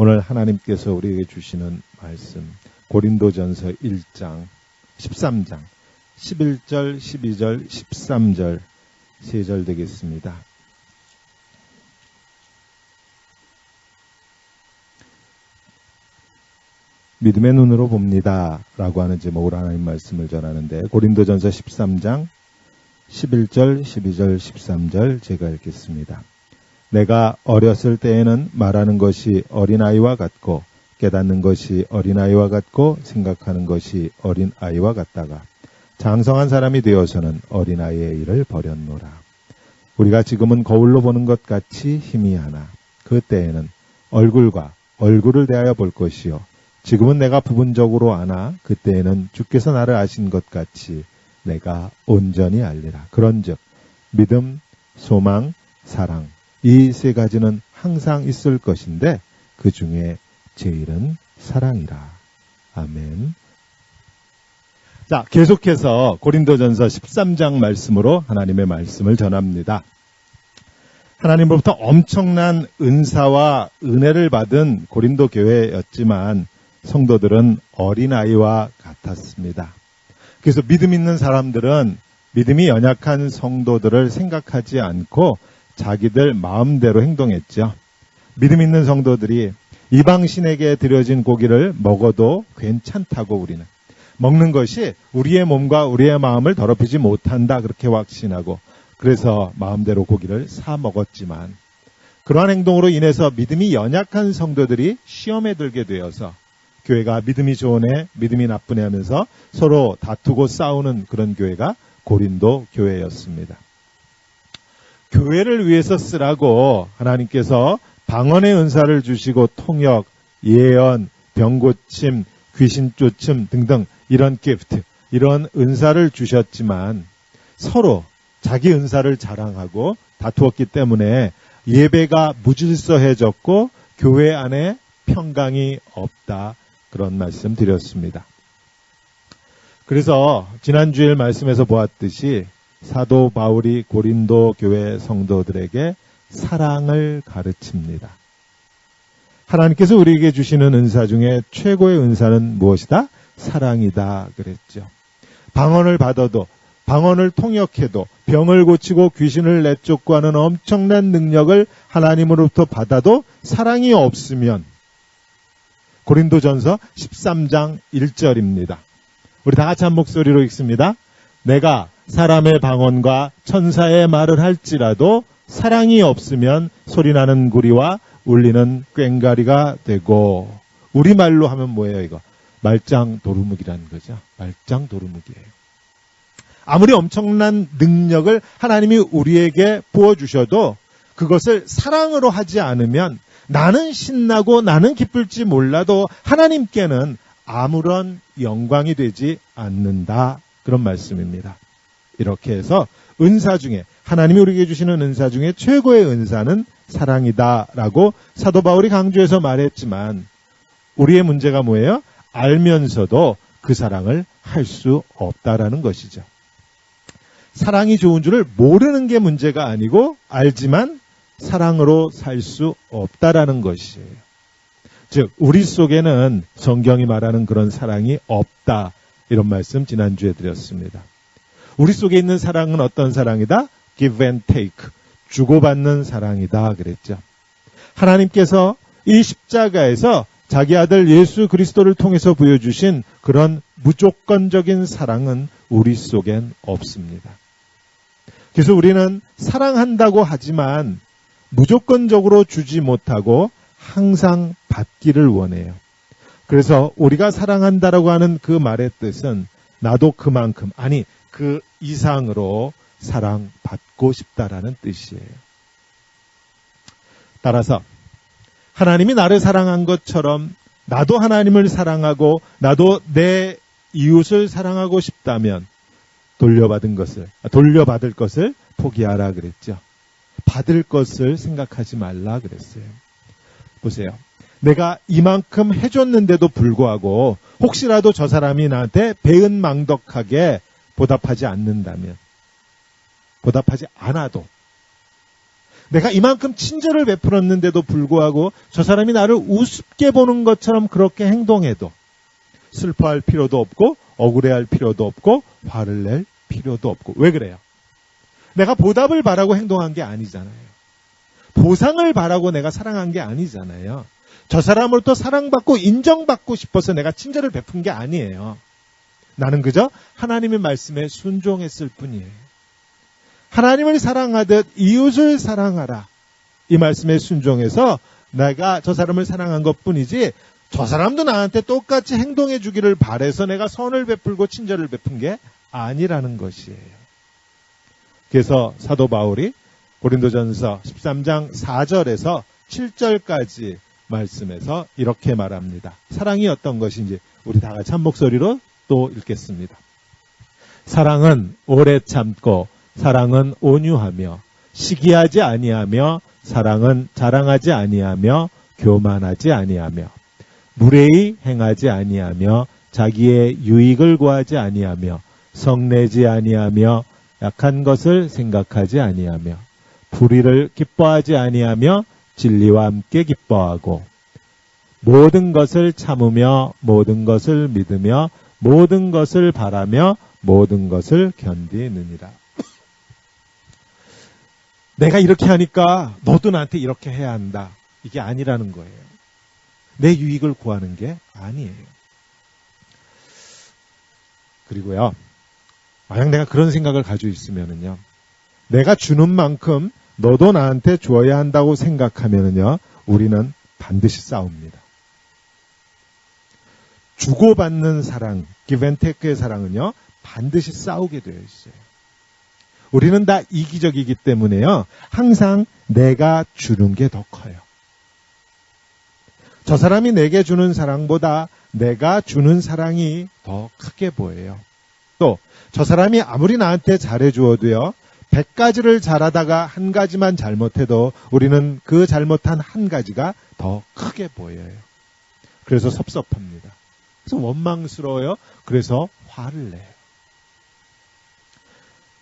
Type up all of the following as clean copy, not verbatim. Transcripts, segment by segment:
오늘 하나님께서 우리에게 주시는 말씀 고린도전서 1장 13장 11절 12절 13절 3절 되겠습니다. 믿음의 눈으로 봅니다 라고 하는 제목으로 하나님 말씀을 전하는데, 고린도전서 13장 11절 12절 13절 제가 읽겠습니다. 내가 어렸을 때에는 말하는 것이 어린아이와 같고 깨닫는 것이 어린아이와 같고 생각하는 것이 어린아이와 같다가 장성한 사람이 되어서는 어린아이의 일을 버렸노라. 우리가 지금은 거울로 보는 것 같이 희미하나 그때에는 얼굴과 얼굴을 대하여 볼 것이요 지금은 내가 부분적으로 아나 그때에는 주께서 나를 아신 것 같이 내가 온전히 알리라. 그런즉 믿음, 소망, 사랑 이 세 가지는 항상 있을 것인데 그 중에 제일은 사랑이라. 아멘. 자, 계속해서 고린도전서 13장 말씀으로 하나님의 말씀을 전합니다. 하나님으로부터 엄청난 은사와 은혜를 받은 고린도 교회였지만 성도들은 어린아이와 같았습니다. 그래서 믿음 있는 사람들은 믿음이 연약한 성도들을 생각하지 않고 자기들 마음대로 행동했죠. 믿음 있는 성도들이 이방신에게 드려진 고기를 먹어도 괜찮다고 우리는 먹는 것이 우리의 몸과 우리의 마음을 더럽히지 못한다 그렇게 확신하고 그래서 마음대로 고기를 사 먹었지만 그러한 행동으로 인해서 믿음이 연약한 성도들이 시험에 들게 되어서 교회가 믿음이 좋은 애, 믿음이 나쁜 애 하면서 서로 다투고 싸우는 그런 교회가 고린도 교회였습니다. 교회를 위해서 쓰라고 하나님께서 방언의 은사를 주시고 통역, 예언, 병고침, 귀신 쫓음 등등 이런 기프트, 이런 은사를 주셨지만 서로 자기 은사를 자랑하고 다투었기 때문에 예배가 무질서해졌고 교회 안에 평강이 없다. 그런 말씀 드렸습니다. 그래서 지난주일 말씀에서 보았듯이 사도 바울이 고린도 교회 성도들에게 사랑을 가르칩니다. 하나님께서 우리에게 주시는 은사 중에 최고의 은사는 무엇이다? 사랑이다 그랬죠. 방언을 받아도, 방언을 통역해도, 병을 고치고 귀신을 내쫓고 하는 엄청난 능력을 하나님으로부터 받아도 사랑이 없으면 고린도전서 13장 1절입니다. 우리 다 같이 한 목소리로 읽습니다. 내가 사람의 방언과 천사의 말을 할지라도 사랑이 없으면 소리나는 구리와 울리는 꽹과리가 되고, 우리말로 하면 뭐예요 이거? 말짱도루묵이라는 거죠. 말짱도루묵이에요. 아무리 엄청난 능력을 하나님이 우리에게 부어주셔도 그것을 사랑으로 하지 않으면 나는 신나고 나는 기쁠지 몰라도 하나님께는 아무런 영광이 되지 않는다. 그런 말씀입니다. 이렇게 해서 은사 중에, 하나님이 우리에게 주시는 은사 중에 최고의 은사는 사랑이다라고 사도 바울이 강조해서 말했지만 우리의 문제가 뭐예요? 알면서도 그 사랑을 할 수 없다라는 것이죠. 사랑이 좋은 줄을 모르는 게 문제가 아니고 알지만 사랑으로 살 수 없다라는 것이에요. 즉 우리 속에는 성경이 말하는 그런 사랑이 없다. 이런 말씀 지난주에 드렸습니다. 우리 속에 있는 사랑은 어떤 사랑이다? Give and take. 주고받는 사랑이다 그랬죠. 하나님께서 이 십자가에서 자기 아들 예수 그리스도를 통해서 보여주신 그런 무조건적인 사랑은 우리 속엔 없습니다. 그래서 우리는 사랑한다고 하지만 무조건적으로 주지 못하고 항상 받기를 원해요. 그래서 우리가 사랑한다라고 하는 그 말의 뜻은 나도 그만큼, 아니 그 이상으로 사랑받고 싶다라는 뜻이에요. 따라서 하나님이 나를 사랑한 것처럼 나도 하나님을 사랑하고 나도 내 이웃을 사랑하고 싶다면 돌려받을 것을 포기하라 그랬죠. 받을 것을 생각하지 말라 그랬어요. 보세요. 내가 이만큼 해줬는데도 불구하고 혹시라도 저 사람이 나한테 배은망덕하게 보답하지 않는다면, 보답하지 않아도 내가 이만큼 친절을 베풀었는데도 불구하고 저 사람이 나를 우습게 보는 것처럼 그렇게 행동해도 슬퍼할 필요도 없고 억울해할 필요도 없고 화를 낼 필요도 없고. 왜 그래요? 내가 보답을 바라고 행동한 게 아니잖아요. 보상을 바라고 내가 사랑한 게 아니잖아요. 저 사람으로부터 사랑받고 인정받고 싶어서 내가 친절을 베푼 게 아니에요. 나는 그저 하나님의 말씀에 순종했을 뿐이에요. 하나님을 사랑하듯 이웃을 사랑하라. 이 말씀에 순종해서 내가 저 사람을 사랑한 것뿐이지 저 사람도 나한테 똑같이 행동해 주기를 바라서 내가 선을 베풀고 친절을 베푼 게 아니라는 것이에요. 그래서 사도 바울이 고린도전서 13장 4절에서 7절까지 말씀에서 이렇게 말합니다. 사랑이 어떤 것인지 우리 다 같이 한 목소리로 또 읽겠습니다. 사랑은 오래 참고 사랑은 온유하며 시기하지 아니하며 사랑은 자랑하지 아니하며 교만하지 아니하며 무례히 행하지 아니하며 자기의 유익을 구하지 아니하며 성내지 아니하며 약한 것을 생각하지 아니하며 불의를 기뻐하지 아니하며 진리와 함께 기뻐하고 모든 것을 참으며 모든 것을 믿으며 모든 것을 바라며 모든 것을 견디느니라. 내가 이렇게 하니까 너도 나한테 이렇게 해야 한다. 이게 아니라는 거예요. 내 유익을 구하는 게 아니에요. 그리고요, 만약 내가 그런 생각을 가지고 있으면은요, 내가 주는 만큼 너도 나한테 주어야 한다고 생각하면은요, 우리는 반드시 싸웁니다. 주고받는 사랑, give and take의 사랑은요, 반드시 싸우게 되어 있어요. 우리는 다 이기적이기 때문에요, 항상 내가 주는 게 더 커요. 저 사람이 내게 주는 사랑보다 내가 주는 사랑이 더 크게 보여요. 또 저 사람이 아무리 나한테 잘해주어도요, 100가지를 잘하다가 한 가지만 잘못해도 우리는 그 잘못한 한 가지가 더 크게 보여요. 그래서 섭섭합니다. 그래서 원망스러워요. 그래서 화를 내요.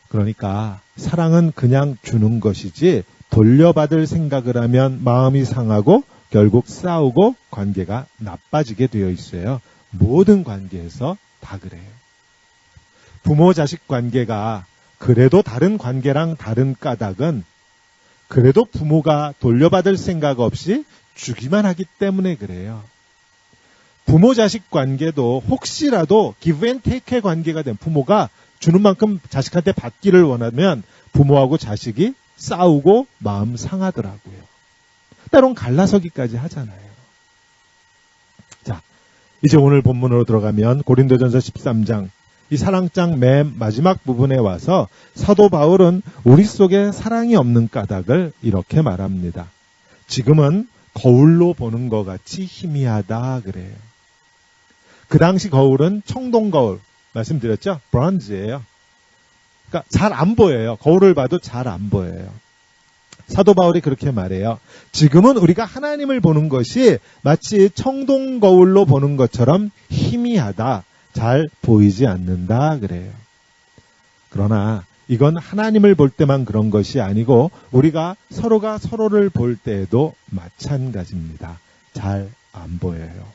그러니까 사랑은 그냥 주는 것이지 돌려받을 생각을 하면 마음이 상하고 결국 싸우고 관계가 나빠지게 되어 있어요. 모든 관계에서 다 그래요. 부모 자식 관계가 그래도 다른 관계랑 다른 까닭은 그래도 부모가 돌려받을 생각 없이 주기만 하기 때문에 그래요. 부모 자식 관계도 혹시라도 give and take의 관계가 된 부모가 주는 만큼 자식한테 받기를 원하면 부모하고 자식이 싸우고 마음 상하더라고요. 때론 갈라서기까지 하잖아요. 자, 이제 오늘 본문으로 들어가면 고린도전서 13장 이 사랑장 맨 마지막 부분에 와서 사도 바울은 우리 속에 사랑이 없는 까닭을 이렇게 말합니다. 지금은 거울로 보는 것 같이 희미하다 그래요. 그 당시 거울은 청동 거울, 말씀드렸죠? 브론즈예요. 그러니까 잘 안 보여요. 거울을 봐도 잘 안 보여요. 사도 바울이 그렇게 말해요. 지금은 우리가 하나님을 보는 것이 마치 청동 거울로 보는 것처럼 희미하다, 잘 보이지 않는다 그래요. 그러나 이건 하나님을 볼 때만 그런 것이 아니고 우리가 서로가 서로를 볼 때에도 마찬가지입니다. 잘 안 보여요.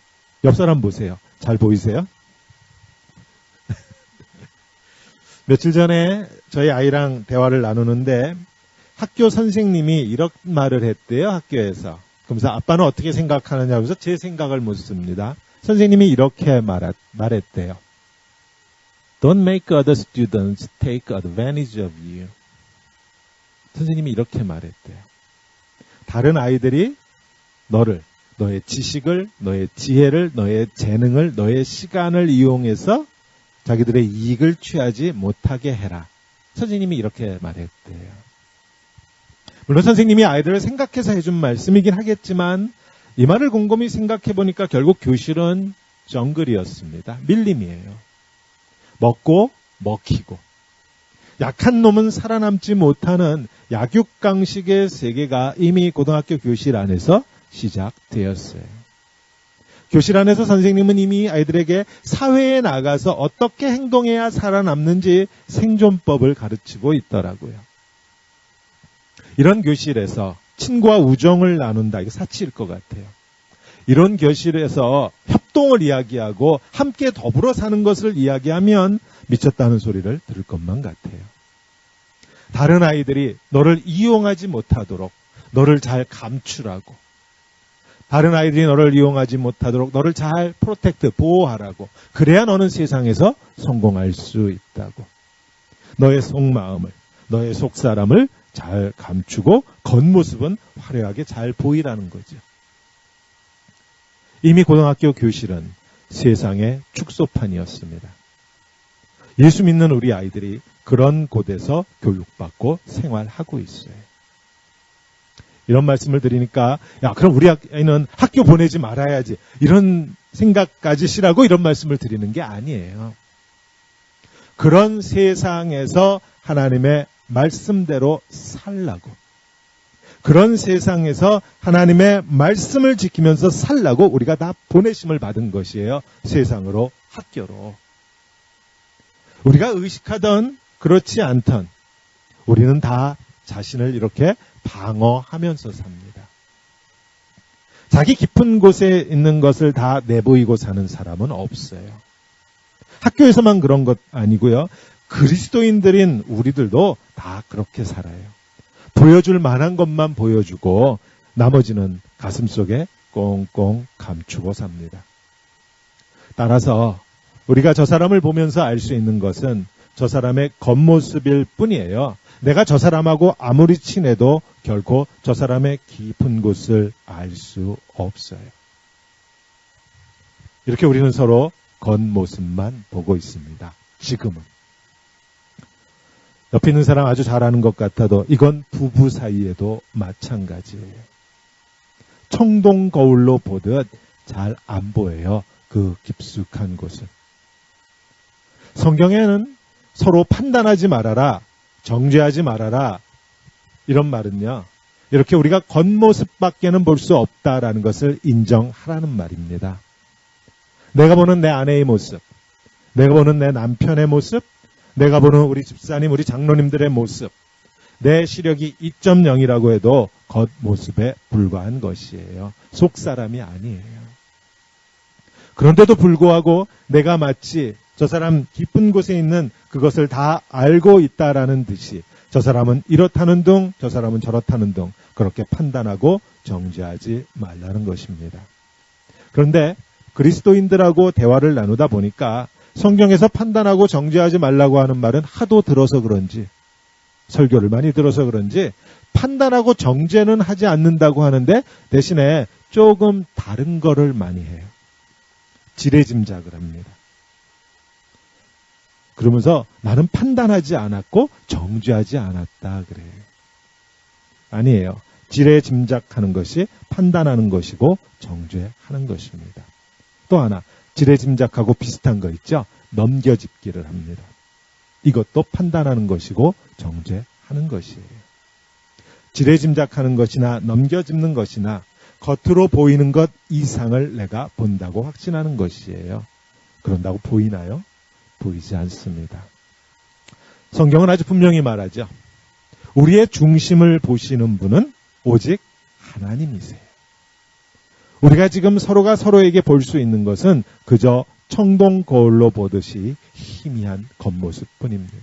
옆 사람 보세요. 잘 보이세요? 며칠 전에 저희 아이랑 대화를 나누는데 학교 선생님이 이런 말을 했대요. 학교에서. 그러면서 아빠는 어떻게 생각하느냐 그래서 제 생각을 묻습니다. 선생님이 이렇게 말했대요. Don't make other students take advantage of you. 선생님이 이렇게 말했대요. 다른 아이들이 너의 지식을, 너의 지혜를, 너의 재능을, 너의 시간을 이용해서 자기들의 이익을 취하지 못하게 해라. 선생님이 이렇게 말했대요. 물론 선생님이 아이들을 생각해서 해준 말씀이긴 하겠지만 이 말을 곰곰이 생각해 보니까 결국 교실은 정글이었습니다. 밀림이에요. 먹고 먹히고 약한 놈은 살아남지 못하는 약육강식의 세계가 이미 고등학교 교실 안에서 시작되었어요. 교실 안에서 선생님은 이미 아이들에게 사회에 나가서 어떻게 행동해야 살아남는지 생존법을 가르치고 있더라고요. 이런 교실에서 친구와 우정을 나눈다. 이거 사치일 것 같아요. 이런 교실에서 협동을 이야기하고 함께 더불어 사는 것을 이야기하면 미쳤다는 소리를 들을 것만 같아요. 다른 아이들이 너를 이용하지 못하도록 너를 잘 감추라고, 다른 아이들이 너를 이용하지 못하도록 너를 잘 보호하라고, 그래야 너는 세상에서 성공할 수 있다고. 너의 속마음을, 너의 속사람을 잘 감추고 겉모습은 화려하게 잘 보이라는 거죠. 이미 고등학교 교실은 세상의 축소판이었습니다. 예수 믿는 우리 아이들이 그런 곳에서 교육받고 생활하고 있어요. 이런 말씀을 드리니까 그럼 우리 아이는 학교 보내지 말아야지 이런 생각까지 시라고 이런 말씀을 드리는 게 아니에요. 그런 세상에서 하나님의 말씀대로 살라고, 그런 세상에서 하나님의 말씀을 지키면서 살라고 우리가 다 보내심을 받은 것이에요. 세상으로, 학교로. 우리가 의식하던 그렇지 않던 우리는 다 자신을 이렇게 방어하면서 삽니다. 자기 깊은 곳에 있는 것을 다 내보이고 사는 사람은 없어요. 학교에서만 그런 것 아니고요. 그리스도인들인 우리들도 다 그렇게 살아요. 보여줄 만한 것만 보여주고 나머지는 가슴속에 꽁꽁 감추고 삽니다. 따라서 우리가 저 사람을 보면서 알 수 있는 것은 저 사람의 겉모습일 뿐이에요. 내가 저 사람하고 아무리 친해도 결코 저 사람의 깊은 곳을 알 수 없어요. 이렇게 우리는 서로 겉모습만 보고 있습니다. 지금은. 옆에 있는 사람 아주 잘 아는 것 같아도 이건 부부 사이에도 마찬가지예요. 청동 거울로 보듯 잘 안 보여요. 그 깊숙한 곳은. 성경에는 서로 판단하지 말아라, 정죄하지 말아라 이런 말은요. 이렇게 우리가 겉모습밖에는 볼 수 없다라는 것을 인정하라는 말입니다. 내가 보는 내 아내의 모습, 내가 보는 내 남편의 모습, 내가 보는 우리 집사님, 우리 장로님들의 모습, 내 시력이 2.0이라고 해도 겉모습에 불과한 것이에요. 속사람이 아니에요. 그런데도 불구하고 내가 마치 저 사람 깊은 곳에 있는 그것을 다 알고 있다라는 듯이 저 사람은 이렇다는 둥, 저 사람은 저렇다는 둥 그렇게 판단하고 정죄하지 말라는 것입니다. 그런데 그리스도인들하고 대화를 나누다 보니까 성경에서 판단하고 정죄하지 말라고 하는 말은 하도 들어서 그런지, 설교를 많이 들어서 그런지 판단하고 정죄는 하지 않는다고 하는데 대신에 조금 다른 거를 많이 해요. 지레짐작을 합니다. 그러면서 나는 판단하지 않았고 정죄하지 않았다 그래요. 아니에요. 지레짐작하는 것이 판단하는 것이고 정죄하는 것입니다. 또 하나, 지레짐작하고 비슷한 거 있죠? 넘겨짚기를 합니다. 이것도 판단하는 것이고 정죄하는 것이에요. 지레짐작하는 것이나 넘겨짚는 것이나 겉으로 보이는 것 이상을 내가 본다고 확신하는 것이에요. 그런다고 보이나요? 보이지 않습니다. 성경은 아주 분명히 말하죠. 우리의 중심을 보시는 분은 오직 하나님이세요. 우리가 지금 서로가 서로에게 볼 수 있는 것은 그저 청동 거울로 보듯이 희미한 겉모습뿐입니다.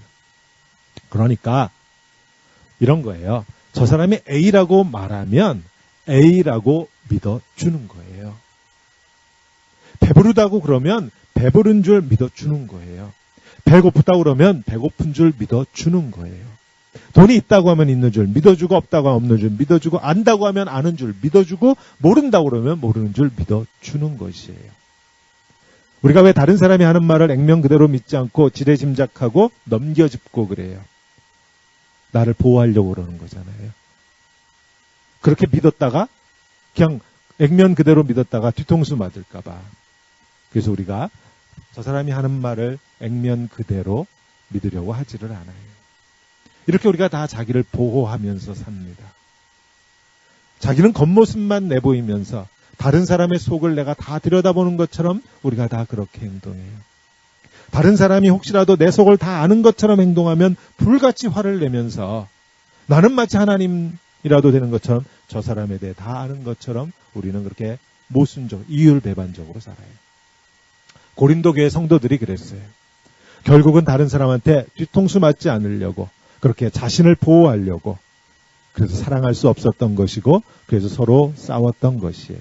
그러니까 이런 거예요. 저 사람이 A라고 말하면 A라고 믿어주는 거예요. 배부르다고 그러면 배부른 줄 믿어주는 거예요. 배고프다고 그러면 배고픈 줄 믿어주는 거예요. 돈이 있다고 하면 있는 줄 믿어주고, 없다고 하면 없는 줄 믿어주고, 안다고 하면 아는 줄 믿어주고, 모른다고 그러면 모르는 줄 믿어주는 것이에요. 우리가 왜 다른 사람이 하는 말을 액면 그대로 믿지 않고 지레짐작하고 넘겨짚고 그래요? 나를 보호하려고 그러는 거잖아요. 그렇게 믿었다가 그냥 액면 그대로 믿었다가 뒤통수 맞을까 봐. 그래서 우리가 저 사람이 하는 말을 액면 그대로 믿으려고 하지를 않아요. 이렇게 우리가 다 자기를 보호하면서 삽니다. 자기는 겉모습만 내보이면서 다른 사람의 속을 내가 다 들여다보는 것처럼 우리가 다 그렇게 행동해요. 다른 사람이 혹시라도 내 속을 다 아는 것처럼 행동하면 불같이 화를 내면서 나는 마치 하나님이라도 되는 것처럼 저 사람에 대해 다 아는 것처럼 우리는 그렇게 모순적, 이율배반적으로 살아요. 고린도 교회 성도들이 그랬어요. 결국은 다른 사람한테 뒤통수 맞지 않으려고 그렇게 자신을 보호하려고 그래서 사랑할 수 없었던 것이고 그래서 서로 싸웠던 것이에요.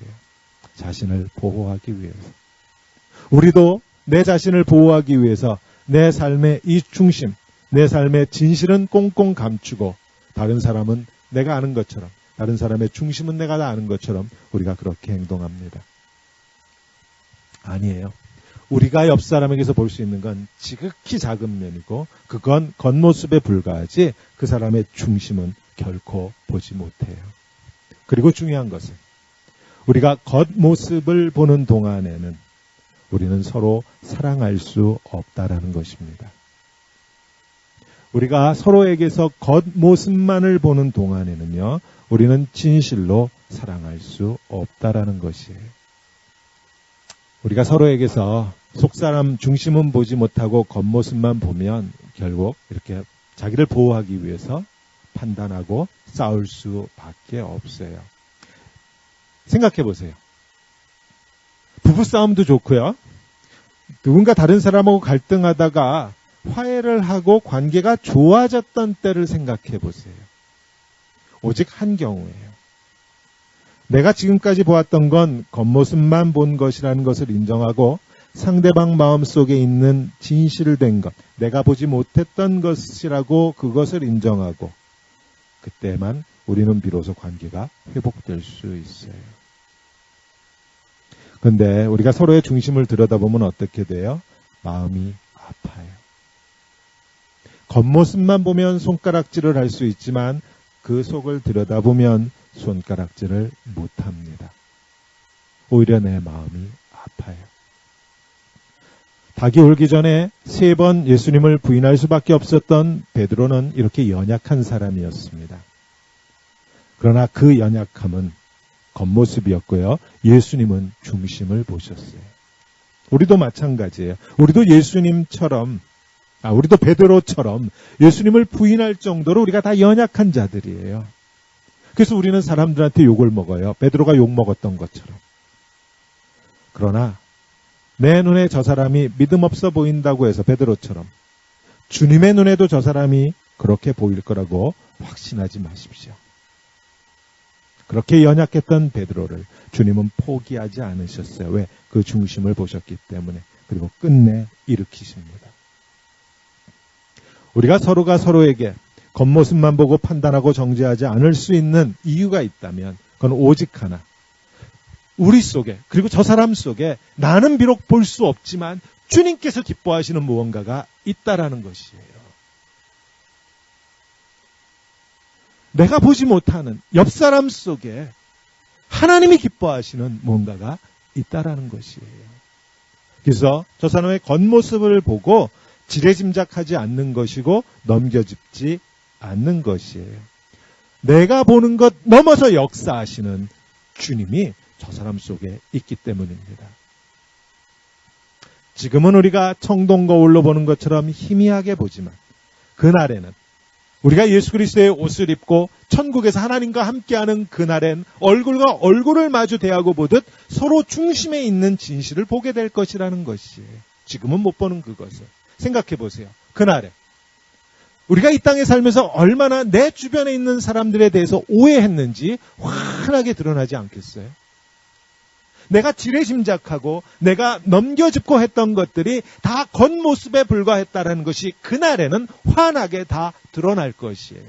자신을 보호하기 위해서. 우리도 내 자신을 보호하기 위해서 내 삶의 이 중심, 내 삶의 진실은 꽁꽁 감추고 다른 사람은 내가 아는 것처럼, 다른 사람의 중심은 내가 다 아는 것처럼 우리가 그렇게 행동합니다. 아니에요. 우리가 옆 사람에게서 볼 수 있는 건 지극히 작은 면이고 그건 겉모습에 불과하지 그 사람의 중심은 결코 보지 못해요. 그리고 중요한 것은 우리가 겉모습을 보는 동안에는 우리는 서로 사랑할 수 없다라는 것입니다. 우리가 서로에게서 겉모습만을 보는 동안에는요, 우리는 진실로 사랑할 수 없다라는 것이에요. 우리가 서로에게서 속사람 중심은 보지 못하고 겉모습만 보면 결국 이렇게 자기를 보호하기 위해서 판단하고 싸울 수밖에 없어요. 생각해 보세요. 부부싸움도 좋고요. 누군가 다른 사람하고 갈등하다가 화해를 하고 관계가 좋아졌던 때를 생각해 보세요. 오직 한 경우예요. 내가 지금까지 보았던 건 겉모습만 본 것이라는 것을 인정하고 상대방 마음속에 있는 진실된 것, 내가 보지 못했던 것이라고 그것을 인정하고 그때만 우리는 비로소 관계가 회복될 수 있어요. 그런데 우리가 서로의 중심을 들여다보면 어떻게 돼요? 마음이 아파요. 겉모습만 보면 손가락질을 할 수 있지만 그 속을 들여다보면 손가락질을 못합니다. 오히려 내 마음이 아파요. 닭이 울기 전에 3번 예수님을 부인할 수밖에 없었던 베드로는 이렇게 연약한 사람이었습니다. 그러나 그 연약함은 겉모습이었고요. 예수님은 중심을 보셨어요. 우리도 마찬가지예요. 우리도 예수님처럼, 우리도 베드로처럼 예수님을 부인할 정도로 우리가 다 연약한 자들이에요. 그래서 우리는 사람들한테 욕을 먹어요. 베드로가 욕 먹었던 것처럼. 그러나 내 눈에 저 사람이 믿음 없어 보인다고 해서 베드로처럼 주님의 눈에도 저 사람이 그렇게 보일 거라고 확신하지 마십시오. 그렇게 연약했던 베드로를 주님은 포기하지 않으셨어요. 왜? 그 중심을 보셨기 때문에. 그리고 끝내 일으키십니다. 우리가 서로가 서로에게 겉모습만 보고 판단하고 정죄하지 않을 수 있는 이유가 있다면 그건 오직 하나. 우리 속에 그리고 저 사람 속에 나는 비록 볼 수 없지만 주님께서 기뻐하시는 무언가가 있다라는 것이에요. 내가 보지 못하는 옆 사람 속에 하나님이 기뻐하시는 무언가가 있다라는 것이에요. 그래서 저 사람의 겉모습을 보고 지레짐작하지 않는 것이고 넘겨짚지 않는 것이에요. 내가 보는 것 넘어서 역사하시는 주님이 저 사람 속에 있기 때문입니다. 지금은 우리가 청동 거울로 보는 것처럼 희미하게 보지만 그날에는 우리가 예수 그리스도의 옷을 입고 천국에서 하나님과 함께하는 그날엔 얼굴과 얼굴을 마주 대하고 보듯 서로 중심에 있는 진실을 보게 될 것이라는 것이에요. 지금은 못 보는 그것을. 생각해 보세요. 그날에 우리가 이 땅에 살면서 얼마나 내 주변에 있는 사람들에 대해서 오해했는지 환하게 드러나지 않겠어요? 내가 지레짐작하고 내가 넘겨짚고 했던 것들이 다 겉모습에 불과했다는 것이 그날에는 환하게 다 드러날 것이에요.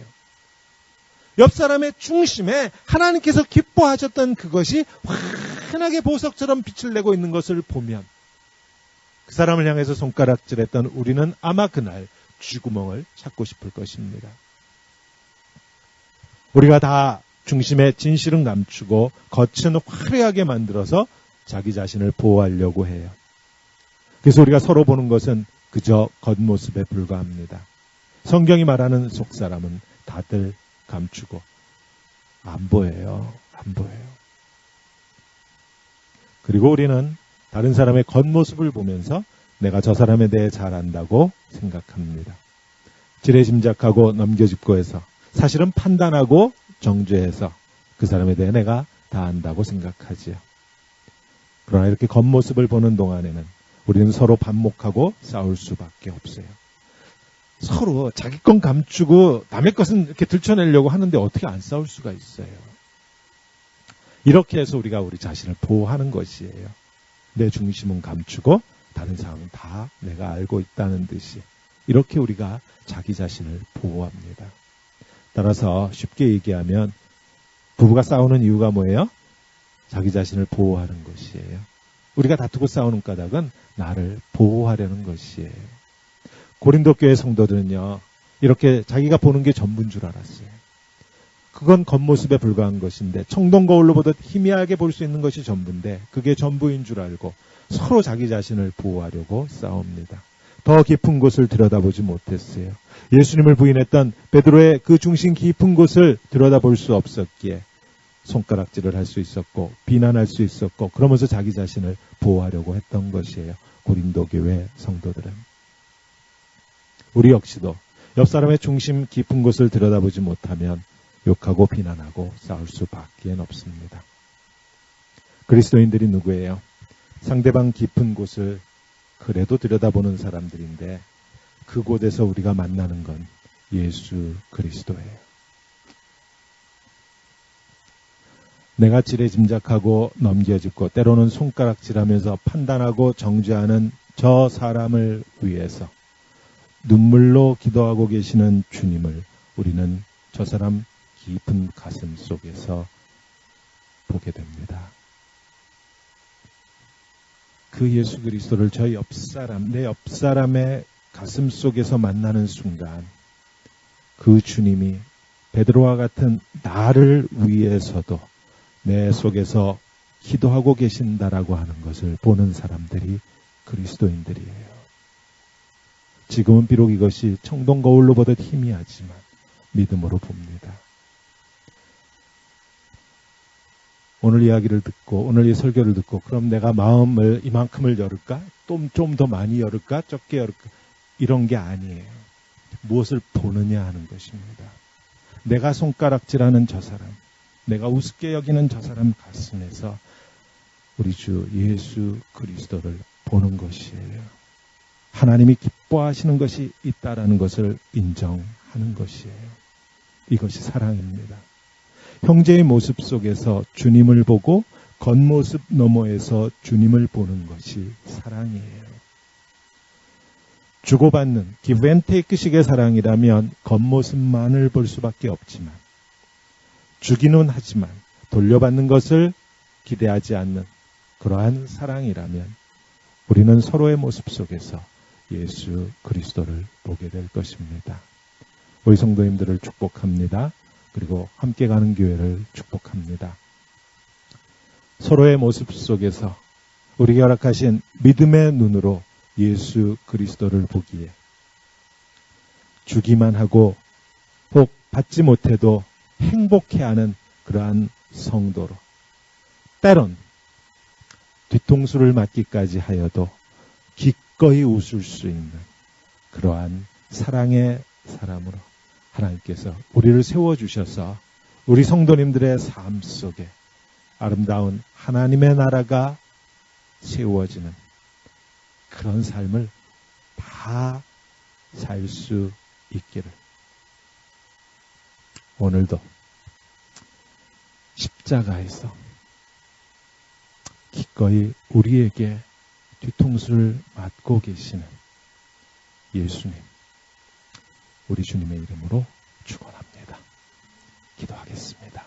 옆 사람의 중심에 하나님께서 기뻐하셨던 그것이 환하게 보석처럼 빛을 내고 있는 것을 보면 그 사람을 향해서 손가락질했던 우리는 아마 그날 쥐구멍을 찾고 싶을 것입니다. 우리가 다 중심에 진실은 감추고 겉은 화려하게 만들어서 자기 자신을 보호하려고 해요. 그래서 우리가 서로 보는 것은 그저 겉모습에 불과합니다. 성경이 말하는 속사람은 다들 감추고 안 보여요. 안 보여요. 그리고 우리는 다른 사람의 겉모습을 보면서 내가 저 사람에 대해 잘 안다고 생각합니다. 지레짐작하고 넘겨짚고 해서 사실은 판단하고 정죄해서 그 사람에 대해 내가 다 안다고 생각하지요. 그러나 이렇게 겉모습을 보는 동안에는 우리는 서로 반목하고 싸울 수밖에 없어요. 서로 자기 건 감추고 남의 것은 이렇게 들춰내려고 하는데 어떻게 안 싸울 수가 있어요. 이렇게 해서 우리가 우리 자신을 보호하는 것이에요. 내 중심은 감추고 다른 사람은 다 내가 알고 있다는 듯이 이렇게 우리가 자기 자신을 보호합니다. 따라서 쉽게 얘기하면 부부가 싸우는 이유가 뭐예요? 자기 자신을 보호하는 것이에요. 우리가 다투고 싸우는 까닭은 나를 보호하려는 것이에요. 고린도 교회 성도들은요, 이렇게 자기가 보는 게 전부인 줄 알았어요. 그건 겉모습에 불과한 것인데 청동 거울로 보듯 희미하게 볼 수 있는 것이 전부인데 그게 전부인 줄 알고 서로 자기 자신을 보호하려고 싸웁니다. 더 깊은 곳을 들여다보지 못했어요. 예수님을 부인했던 베드로의 그 중심 깊은 곳을 들여다볼 수 없었기에 손가락질을 할 수 있었고 비난할 수 있었고 그러면서 자기 자신을 보호하려고 했던 것이에요. 고린도 교회 성도들은. 우리 역시도 옆 사람의 중심 깊은 곳을 들여다보지 못하면 욕하고 비난하고 싸울 수밖에 없습니다. 그리스도인들이 누구예요? 상대방 깊은 곳을 그래도 들여다보는 사람들인데 그곳에서 우리가 만나는 건 예수 그리스도예요. 내가 지레짐작하고 넘겨짚고 때로는 손가락질하면서 판단하고 정죄하는 저 사람을 위해서 눈물로 기도하고 계시는 주님을 우리는 저 사람 깊은 가슴 속에서 보게 됩니다. 그 예수 그리스도를 저 옆사람, 내 옆사람의 가슴 속에서 만나는 순간 그 주님이 베드로와 같은 나를 위해서도 내 속에서 기도하고 계신다라고 하는 것을 보는 사람들이 그리스도인들이에요. 지금은 비록 이것이 청동 거울로 보듯 희미하지만 믿음으로 봅니다. 오늘 이야기를 듣고 오늘 이 설교를 듣고 그럼 내가 마음을 이만큼을 열을까? 좀 더 많이 열을까? 적게 열을까? 이런 게 아니에요. 무엇을 보느냐 하는 것입니다. 내가 손가락질하는 저 사람, 내가 우습게 여기는 저 사람 가슴에서 우리 주 예수 그리스도를 보는 것이에요. 하나님이 기뻐하시는 것이 있다라는 것을 인정하는 것이에요. 이것이 사랑입니다. 형제의 모습 속에서 주님을 보고 겉모습 너머에서 주님을 보는 것이 사랑이에요. 주고받는 give and take식의 사랑이라면 겉모습만을 볼 수밖에 없지만 주기는 하지만 돌려받는 것을 기대하지 않는 그러한 사랑이라면 우리는 서로의 모습 속에서 예수 그리스도를 보게 될 것입니다. 우리 성도님들을 축복합니다. 그리고 함께 가는 교회를 축복합니다. 서로의 모습 속에서 우리에게 허락하신 믿음의 눈으로 예수 그리스도를 보기에 주기만 하고 혹 받지 못해도 행복해하는 그러한 성도로 때론 뒤통수를 맞기까지 하여도 기꺼이 웃을 수 있는 그러한 사랑의 사람으로 하나님께서 우리를 세워주셔서 우리 성도님들의 삶 속에 아름다운 하나님의 나라가 세워지는 그런 삶을 다 살 수 있기를 오늘도 십자가에서 기꺼이 우리에게 뒤통수를 맞고 계시는 예수님, 우리 주님의 이름으로 축원합니다. 기도하겠습니다.